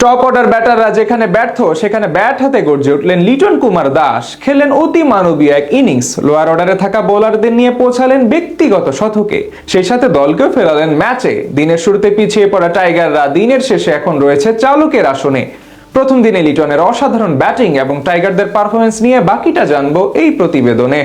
Top order ব্যাটাররা যেখানে ব্যর্থ সেখানে ব্যাট হাতে গর্জে উঠলেন লিটন কুমার দাস। খেললেন অতি মানবীয় এক ইনিংস। লোয়ার অর্ডারে থাকা বোলারদের নিয়ে পৌঁছালেন ব্যক্তিগত শতকে, সেই সাথে দলকেও ফেরালেন ম্যাচে। দিনের শুরুতে পিছিয়ে পড়া টাইগাররা দিনের শেষে এখন রয়েছে চালকের আসনে। প্রথম দিনে লিটনের অসাধারণ ব্যাটিং এবং টাইগারদের পারফরমেন্স নিয়ে বাকিটা জানবো এই প্রতিবেদনে।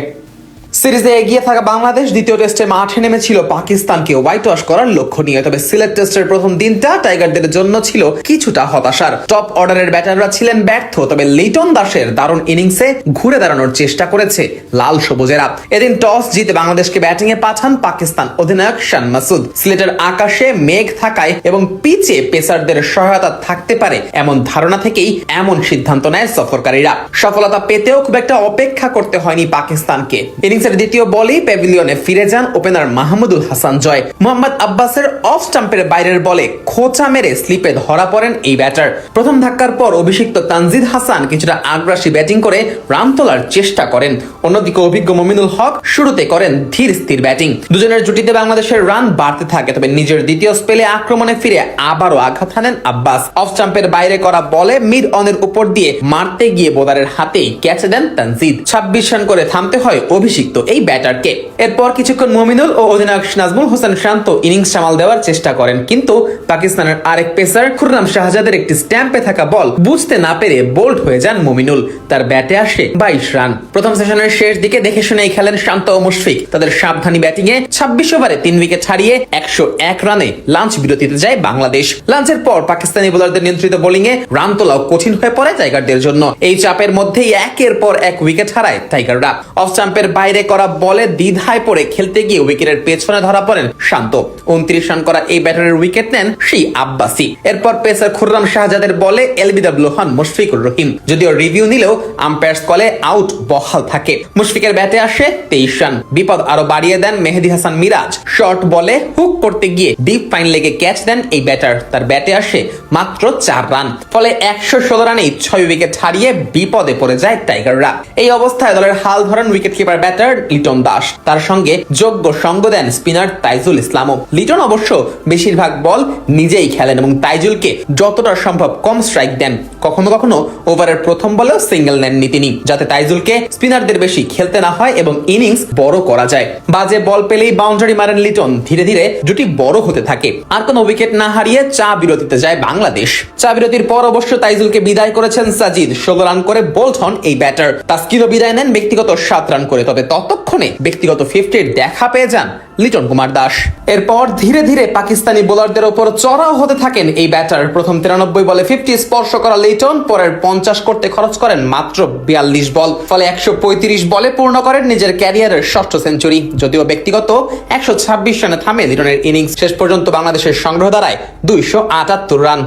সিরিজে এগিয়ে থাকা বাংলাদেশ দ্বিতীয় টেস্টে মাঠে নেমেছিল পাকিস্তানকে হোয়াইট ওয়াশ করার লক্ষ্য নিয়ে। তবে সিলেট টেস্টের প্রথম দিনটা টাইগারদের জন্য ছিল কিছুটা হতাশার। টপ অর্ডারের ব্যাটাররা ছিলেন ব্যর্থ, তবে লিটন দাসের দারুণ ইনিংসে ঘুরে দাঁড়ানোর চেষ্টা করেছে লাল সবুজেরা। এদিন টস জিতে বাংলাদেশকে ব্যাটিং এ পাঠান পাকিস্তান অধিনায়ক শান মাসুদ। সিলেটের আকাশে মেঘ থাকায় এবং পিচে পেসারদের সহায়তা থাকতে পারে এমন ধারণা থেকেই এমন সিদ্ধান্ত নেয় সফরকারীরা। সফলতা পেতেও খুব একটা অপেক্ষা করতে হয়নি পাকিস্তানকে। ইনিংসের দ্বিতীয় বলেই প্যাভিলিয়নে ফিরে যান ওপেনার মাহমুদুল হাসান জয়। মোহাম্মদ আব্বাসের অফ স্টাম্পের বাইরের বলে খোঁচা মেরে স্লিপে ধরা পড়েন এই ব্যাটার। প্রথম ধাক্কার পর অভিষিক্ত তানজিদ হাসান কিছুটা আগ্রাসী ব্যাটিং করে রান তোলার চেষ্টা করেন। অন্যদিকে অভিজ্ঞ মুমিনুল হক শুরুতে করেন ধীর স্থির ব্যাটিং। দুজনের জুটিতে বাংলাদেশের রান বাড়তে থাকে, তবে নিজের দ্বিতীয় স্পেলে আক্রমণে ফিরে আবারও আঘাত হানেন আব্বাস। অফ স্টাম্পের বাইরে করা বলে মিড অনের উপর দিয়ে মারতে গিয়ে বোলারের হাতেই ক্যাচ দেন তানজিদ। 26 রান করে থামতে হয় অভিষিক্ত এই ব্যাটারকে। এরপর কিছুক্ষণ মুমিনুল ও অধিনায়ক নাজমুল হোসেন শান্ত ইনিংস সামাল দেওয়ার চেষ্টা করেন, কিন্তু পাকিস্তানের আরেক পেসার খুররাম শাহজাদের একটি স্ট্যাম্পে থাকা বল বুঝতে না পেরে বোল্ড হয়ে যান মুমিনুল। তার ব্যাটে আসে 22 রান। প্রথম সেশনের শেষ দিকে দেখে শুনেই খেলেন শান্ত ও মুশফিক। তাদের সাবধানী ব্যাটিং এ 26 ওভারে 3 উইকেট হারিয়ে 101 রানে লাঞ্চ বিরতিতে যায় বাংলাদেশ। লাঞ্চের পর পাকিস্তানি বোলারদের নিয়ন্ত্রিত বোলিং এ রান তোলাও কঠিন হয়ে পড়ে টাইগারদের জন্য। এই চাপের মধ্যেই একের পর এক উইকেট হারায় টাইগাররা। অফ স্টাম্পের বাইরে করা বলে দ্বিধায় পড়ে খেলতে গিয়ে উইকেটের পেছনে ধরা পড়েন শান্ত। 29 রান করা এই ব্যাটারের উইকেট নেন সেই আব্বাসি। এরপর পেসার খুররাম শাহজাদের বলে এলবিডব্লিউ হন মুশফিকুর রহিম। যদিও রিভিউ নিলেও আম্পায়ার্স কলে আউট বহাল থাকে। মুশফিকের ব্যাটে আসে 23 রান। বিপদ আরো বাড়িয়ে দেন মেহেদী হাসান মিরাজ। শর্ট বলে হুক করতে গিয়ে ডিপ ফাইন লেগে ক্যাচ দেন এই ব্যাটার। তার ব্যাটে আসে মাত্র 4 রান। ফলে 116 রানেই 6 উইকেট হারিয়ে বিপদে পড়ে যায় টাইগাররা। এই অবস্থায় দলের হাল ধরেন wicket keeper batter Liton Das. তার সঙ্গে যোগ্য সঙ্গ দেন স্পিনার তাইজুল ইসলামও। লিটন অবশ্য বেশিরভাগ বল নিজেই খেলেন এবং তাইজুলকে যতটা সম্ভব কম স্ট্রাইক দেন। কখনো কখনো ওভারের প্রথম বলেও সিঙ্গেল নেননি তিনি, যাতে তাইজুলকে স্পিনারদের বেশি খেলতে না হয় এবং ইনিংস বড় করা যায়। বাজে বল পেলেই বাউন্ডারি মারেন লিটন। ধীরে ধীরে জুটি বড় হতে থাকে। আর কোনো উইকেট না হারিয়ে চা বিরতিতে যায় বাংলাদেশ। চা বিরতির পর অবশ্য তাইজুলকে বিদায় করেছেন সাজিদ। 16 রান করে বোল্ড হন এই ব্যাটার। তাসকিনও বিদায় নেন ব্যক্তিগত 7 রান করে। তবে ততক্ষণে ব্যক্তিগত 50 দেখা পেয়ে যান লিটন কুমার দাস। এরপর ধীরে ধীরে পাকিস্তানি বোলারদের উপর চড়াও হতে থাকেন এই ব্যাটার। প্রথম 93 বলে 50 স্পর্শ করা লিটন পরের 50 করতে খরচ করেন মাত্র 42 বল। ফলে 135 বলে পূর্ণ করেন নিজের ক্যারিয়ারের 6ষ্ঠ সেঞ্চুরি। যদিও ব্যক্তিগত 126 রানে থামে লিটনের ইনিংস। শেষ পর্যন্ত বাংলাদেশের সংগ্রহ দাঁড়ায় 278 রান।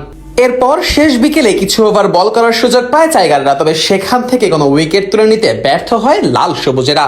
এরপর শেষ বিকেলে কিছু ওভার বল করার সুযোগ পায় টাইগাররা, তবে সেখান থেকে কোনো উইকেট তুলে নিতে ব্যর্থ হয় লাল সবুজেরা।